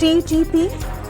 TTP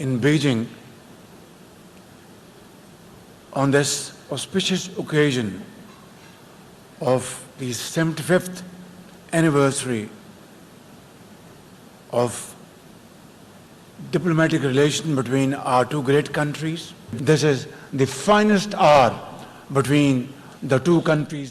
In Beijing, on this auspicious occasion of the 75th anniversary of diplomatic relation between our two great countries. This is the finest hour between the two countries.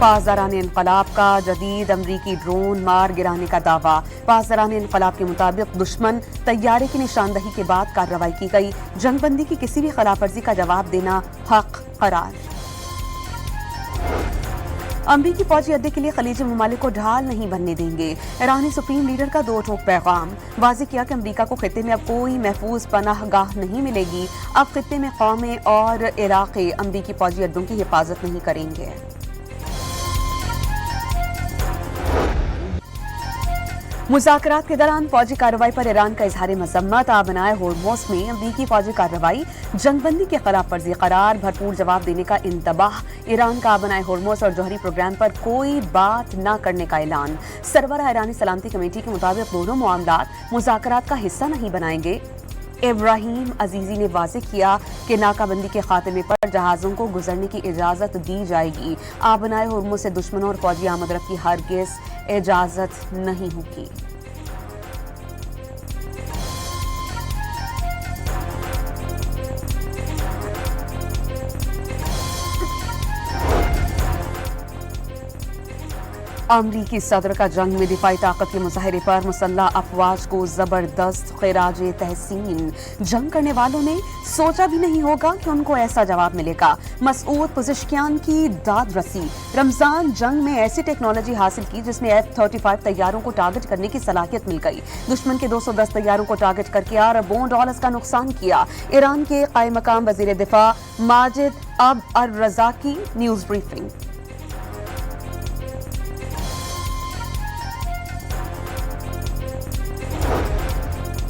پاسداران انقلاب کا جدید امریکی drone مار گرانے کا دعویٰ. پاسداران انقلاب کے مطابق دشمن طیارے کی نشاندہی کے بعد کارروائی کی گئی. جنگ بندی کی کسی بھی خلاف ورزی کا جواب دینا حق قرار. امریکی فوجی اڈے کے لیے خلیجی ممالک کو ڈھال نہیں بننے دیں گے. ایرانی سپریم لیڈر کا دو ٹوک پیغام. واضح کیا کہ امریکہ کو خطے میں اب کوئی محفوظ پناہ گاہ نہیں ملے گی. اب خطے میں قومیں اور علاقے امریکی فوجی اڈوں کی حفاظت نہیں کریں گے. مذاکرات کے دوران فوجی کارروائی پر ایران کا اظہار مذمت. آبنائے ہورموز میں امریکی فوجی کارروائی جنگ بندی کی خلاف ورزی قرار. بھرپور جواب دینے کا انتباہ. ایران کا آبنائے ہورموز اور جوہری پروگرام پر کوئی بات نہ کرنے کا اعلان. سربراہ ایرانی سلامتی کمیٹی کے مطابق دونوں معاملات مذاکرات کا حصہ نہیں بنائیں گے. ابراہیم عزیزی نے واضح کیا کہ ناکہ بندی کے خاتمے پر جہازوں کو گزرنے کی اجازت دی جائے گی. آبنائے ہورموز سے دشمنوں اور فوجی آمد رفت کی ہرگز اجازت نہیں ہوگی. امریکی صدر کا جنگ میں دفاعی طاقت کے مظاہرے پر مسلح افواج کو زبردست خراج تحسین. جنگ کرنے والوں نے سوچا بھی نہیں ہوگا کہ ان کو ایسا جواب ملے گا. مسعود پزشکیان کی داد رسی. رمضان جنگ میں ایسی ٹیکنالوجی حاصل کی جس میں F-35 طیاروں کو ٹارگٹ کرنے کی صلاحیت مل گئی. دشمن کے 210 طیاروں کو ٹارگٹ کر کے اربوں ڈالرز کا نقصان کیا. ایران کے قائم مقام وزیر دفاع ماجد اب الرضا کی نیوز بریفنگ.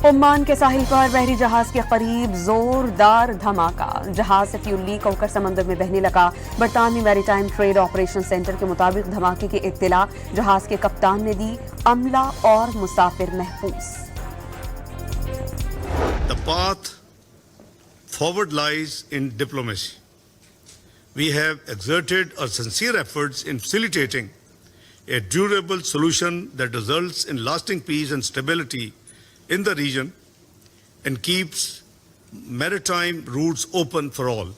عمان کے ساحل پر بحری جہاز کے قریب زوردار دھماکہ. جہاز سے فیول لیک ہو کر سمندر میں بہنے لگا. برطانوی میری ٹائم ٹریڈ آپریشن سینٹر کے مطابق دھماکے کی اطلاع جہاز کے کپتان نے دی. عملہ اور مسافر محفوظ. The path forward lies in diplomacy. We have exerted our sincere efforts in facilitating a durable solution that results in lasting peace and stability in the region and keeps maritime routes open for all.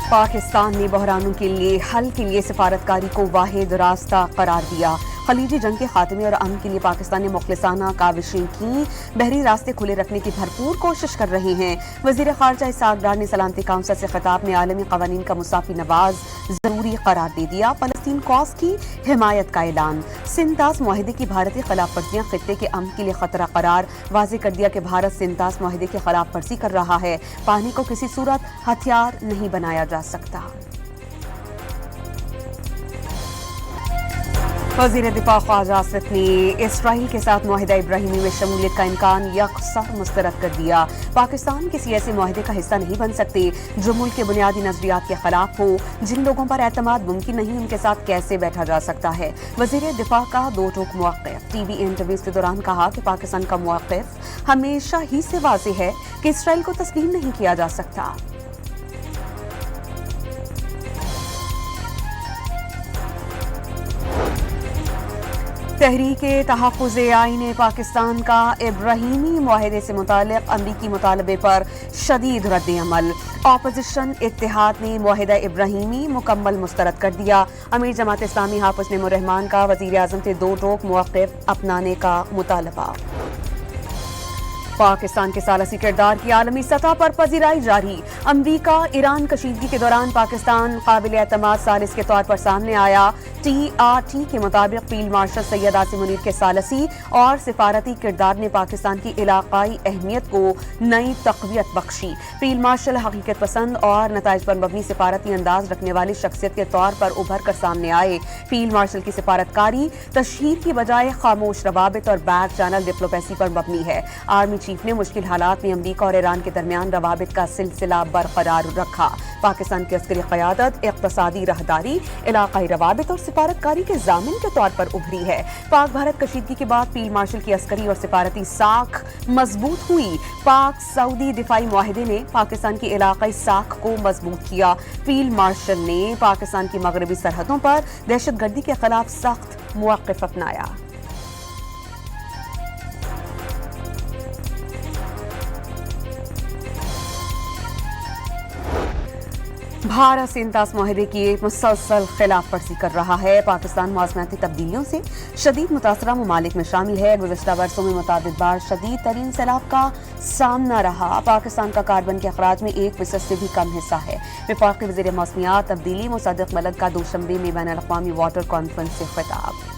Pakistan نے بحرانوں کے لیے حل کے لیے سفارتکاری کو واحد راستہ قرار دیا. خلیجی جنگ کے خاتمے اور امن کے لیے پاکستان نے مخلصانہ کاوشیں کی. بحری راستے کھلے رکھنے کی بھرپور کوشش کر رہے ہیں. وزیر خارجہ اسحاق ڈار نے سلامتی کونسل سے خطاب میں عالمی قوانین کا مساوی نفاذ ضروری قرار دے دیا. فلسطین کاز کی حمایت کا اعلان. سنتاس معاہدے کی بھارتی خلاف ورزیاں خطے کے امن کے لیے خطرہ قرار. واضح کر دیا کہ بھارت سنتاس معاہدے کی خلاف ورزی کر رہا ہے. پانی کو کسی صورت ہتھیار نہیں بنایا جا سکتا. وزیر دفاع خواجہ آصف نے اسرائیل کے ساتھ معاہدہ ابراہیمی میں شمولیت کا امکان یکسر مسترد کر دیا. پاکستان کسی ایسے معاہدے کا حصہ نہیں بن سکتے جو ملک کے بنیادی نظریات کے خلاف ہو. جن لوگوں پر اعتماد ممکن نہیں ان کے ساتھ کیسے بیٹھا جا سکتا ہے. وزیر دفاع کا دو ٹوک موقف. ٹی وی انٹرویوز کے دوران کہا کہ پاکستان کا موقف ہمیشہ ہی سے واضح ہے کہ اسرائیل کو تسلیم نہیں کیا جا سکتا. تحریک تحفظ آئین پاکستان کا ابراہیمی معاہدے سے متعلق امریکی مطالبے پر شدید رد عمل. اپوزیشن اتحاد نے معاہدہ ابراہیمی مکمل مسترد کر دیا. امیر جماعت اسلامی حافظ نعیم الرحمان کا وزیر اعظم سے دو ٹوک موقف اپنانے کا مطالبہ. پاکستان کے ثالثی کردار کی عالمی سطح پر پذیرائی جاری. امریکہ ایران کشیدگی کے دوران پاکستان قابل اعتماد ثالث کے طور پر سامنے آیا. TRT کے مطابق فیلڈ مارشل سید عاصم منیر کے ثالثی اور سفارتی کردار نے پاکستان کی علاقائی اہمیت کو نئی تقویت بخشی. فیلڈ مارشل حقیقت پسند اور نتائج پر مبنی سفارتی انداز رکھنے والی شخصیت کے طور پر ابھر کر سامنے آئے. فیلڈ مارشل کی سفارتکاری تشہیر کی بجائے خاموش روابط اور بیک چینل ڈپلومیسی پر مبنی ہے. آرمی چیف نے مشکل حالات میں امریکہ اور ایران کے درمیان روابط کا سلسلہ برقرار رکھا. پاکستان کی عسکری قیادت اقتصادی راہداری، علاقائی روابط اور سفارتکاری کے ضامن کے طور پر ابھری ہے. پاک بھارت کشیدگی کے بعد فیلڈ مارشل کی عسکری اور سفارتی ساکھ مضبوط ہوئی. پاک سعودی دفاعی معاہدے نے پاکستان کی علاقائی ساکھ کو مضبوط کیا. فیلڈ مارشل نے پاکستان کی مغربی سرحدوں پر دہشت گردی کے خلاف سخت موقف اپنایا. بھارت سینتاس معاہدے کی مسلسل خلاف ورزی کر رہا ہے۔ پاکستان موسمیاتی تبدیلیوں سے شدید متاثرہ ممالک میں شامل ہے۔ گزشتہ برسوں میں متعدد بار شدید ترین سیلاب کا سامنا رہا۔ پاکستان کا کاربن کے اخراج میں 1% سے بھی کم حصہ ہے۔ وفاقی وزیر موسمیات تبدیلی مصدق ملک کا دوشنبے میں بین الاقوامی واٹر کانفرنس سے خطاب۔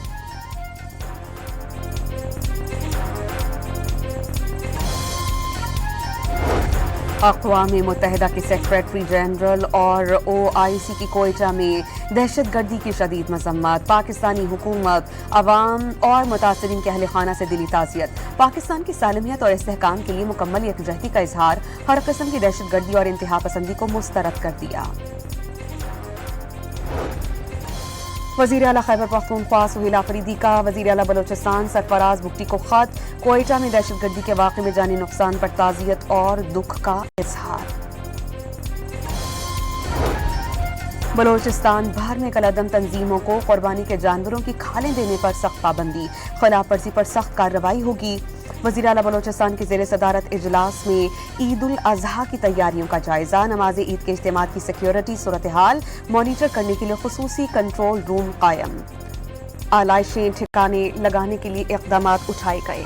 اقوام متحدہ کے سیکریٹری جنرل اور OIC کی کوئٹہ میں دہشت گردی کی شدید مذمت۔ پاکستانی حکومت، عوام اور متاثرین کے اہل خانہ سے دلی تعزیت۔ پاکستان کی سالمیت اور استحکام کے لیے مکمل یکجہتی کا اظہار۔ ہر قسم کی دہشت گردی اور انتہا پسندی کو مسترد کر دیا۔ وزیر اعلیٰ خیبر پختونخوا سہیل آفریدی کا وزیر اعلیٰ بلوچستان سرفراز بگٹی کو خط۔ کوئٹہ میں دہشت گردی کے واقعے میں جانی نقصان پر تعزیت اور دکھ کا اظہار۔ بلوچستان بھر میں کالعدم تنظیموں کو قربانی کے جانوروں کی کھالیں دینے پر سخت پابندی۔ خلاف ورزی پر سخت کارروائی ہوگی۔ وزیر اعلیٰ بلوچستان کے زیر صدارت اجلاس میں عید الاضحیٰ کی تیاریوں کا جائزہ۔ نماز عید کے اجتماعات کی سیکیورٹی صورتحال مانیٹر کرنے کے لیے خصوصی کنٹرول روم قائم۔ آلائشیں ٹھکانے لگانے کے لیے اقدامات اٹھائے گئے۔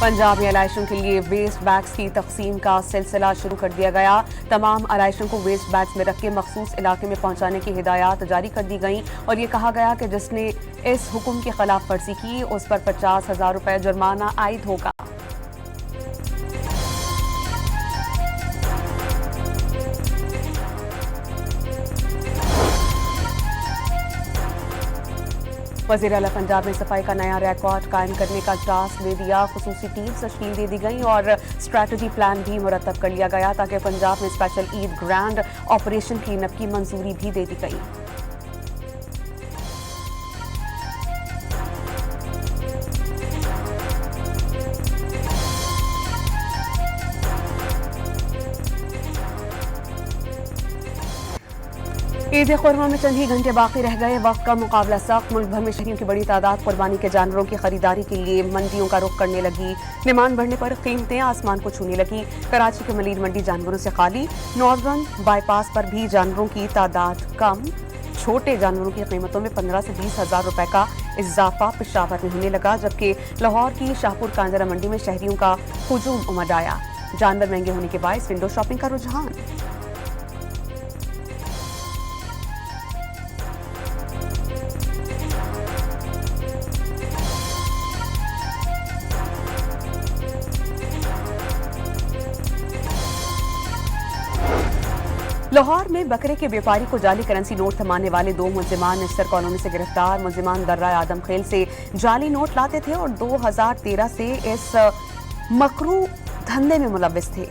پنجاب میں علائشوں کے لیے ویسٹ بیگز کی تقسیم کا سلسلہ شروع کر دیا گیا۔ تمام علائشوں کو ویسٹ بیگز میں رکھ کے مخصوص علاقے میں پہنچانے کی ہدایات جاری کر دی گئیں اور یہ کہا گیا کہ جس نے اس حکم کی خلاف ورزی کی اس پر 50,000 روپے جرمانہ عائد ہوگا۔ وزیر اعلیٰ پنجاب نے صفائی کا نیا ریکارڈ قائم کرنے کا ٹاسک دے دیا۔ خصوصی ٹیمز تشکیل دے دی گئی اور اسٹریٹجی پلان بھی مرتب کر لیا گیا تاکہ پنجاب میں اسپیشل عید گرینڈ آپریشن کلین اپ کی منظوری بھی دے دی گئی۔ عید خرما میں چند ہی گھنٹے باقی رہ گئے، وقت کا مقابلہ سخت۔ ملک بھر میں شہریوں کی بڑی تعداد قربانی کے جانوروں کی خریداری کے لیے منڈیوں کا رخ کرنے لگی۔ ڈیمانڈ بڑھنے پر قیمتیں آسمان کو چھونے لگی۔ کراچی کی ملیر منڈی جانوروں سے خالی۔ ناردرن بائی پاس پر بھی جانوروں کی تعداد کم۔ چھوٹے جانوروں کی قیمتوں میں 15 سے 20,000 روپے کا اضافہ پشاور میں ہونے لگا، جبکہ لاہور کی شاہپور کانجرا منڈی میں شہریوں کا ہجوم امڈ آیا۔ جانور مہنگے ہونے کے باعث ونڈو شاپنگ کا رجحان۔ لاہور میں بکرے کے بیوپاری کو جعلی کرنسی نوٹ تھمانے والے 2 ملزمان نشتر کالونی سے گرفتار۔ ملزمان درہ آدم خیل سے جعلی نوٹ لاتے تھے اور 2013 سے اس مکروہ دھندے میں ملوث تھے۔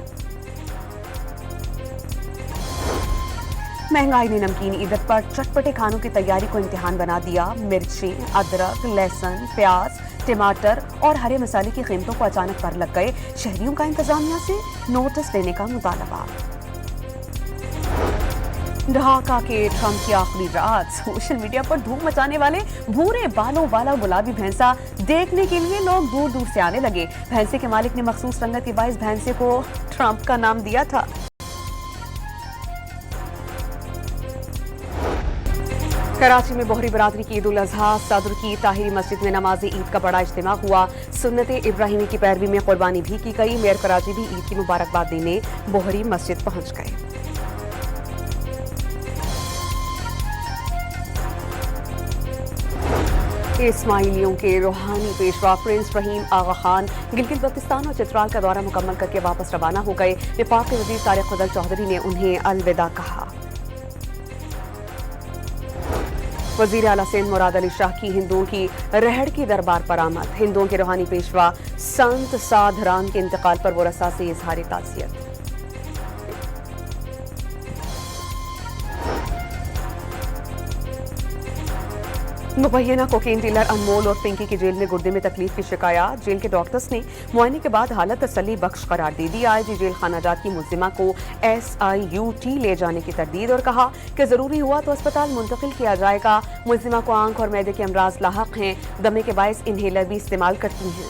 مہنگائی نے نمکین عیدت پر چٹپٹے کھانوں کی تیاری کو امتحان بنا دیا۔ مرچیں، ادرک، لہسن، پیاز، ٹماٹر اور ہرے مسالے کی قیمتوں کو اچانک پر لگ گئے۔ شہریوں کا انتظامیہ سے نوٹس لینے کا مطالبہ۔ ڈھاکہ کے ٹرمپ کی آخری رات، سوشل میڈیا پر دھوم مچانے والے بھورے بالوں والا گلابی بھینسا دیکھنے کے لیے لوگ دور دور سے آنے لگے۔ بھینسے کے مالک نے مخصوص رنگت کے باعث بھینسے کو ٹرمپ کا نام دیا تھا۔ کراچی میں بوہری برادری کی عید الاضحیٰ صدر کی طاہری مسجد میں نماز عید کا بڑا اجتماع ہوا۔ سنت ابراہیمی کی پیروی میں قربانی بھی کی گئی۔ میئر کراچی بھی عید کی مبارکباد دینے بوہری مسجد پہنچ گئے۔ اسماعیلیوں کے روحانی پیشوا پرنس رحیم آغا خان گلگت بلتستان اور چترال کا دورہ مکمل کر کے واپس روانہ ہو گئے۔ وفاق کے وزیر طارق فضل چودھری نے انہیں الوداع کہا۔ وزیر اعلیٰ سندھ مراد علی شاہ کی ہندوؤں کی رہڑ کی دربار پر آمد۔ ہندوؤں کے روحانی پیشوا سنت سادھ رام کے انتقال پر ورثاء سے اظہار تعزیت۔ مبینہ کوکین ڈیلر انمول اور پنکی کی جیل میں گردے میں تکلیف کی شکایات۔ جیل کے ڈاکٹرز نے معائنے کے بعد حالت تسلی بخش قرار دے دی۔ آئی جی جیل خانہ جات کی ملزمہ کو SIUT لے جانے کی تردید اور کہا کہ ضروری ہوا تو اسپتال منتقل کیا جائے گا۔ ملزمہ کو آنکھ اور معدے کے امراض لاحق ہیں، دمے کے باعث انہیلر بھی استعمال کرتی ہیں۔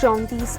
34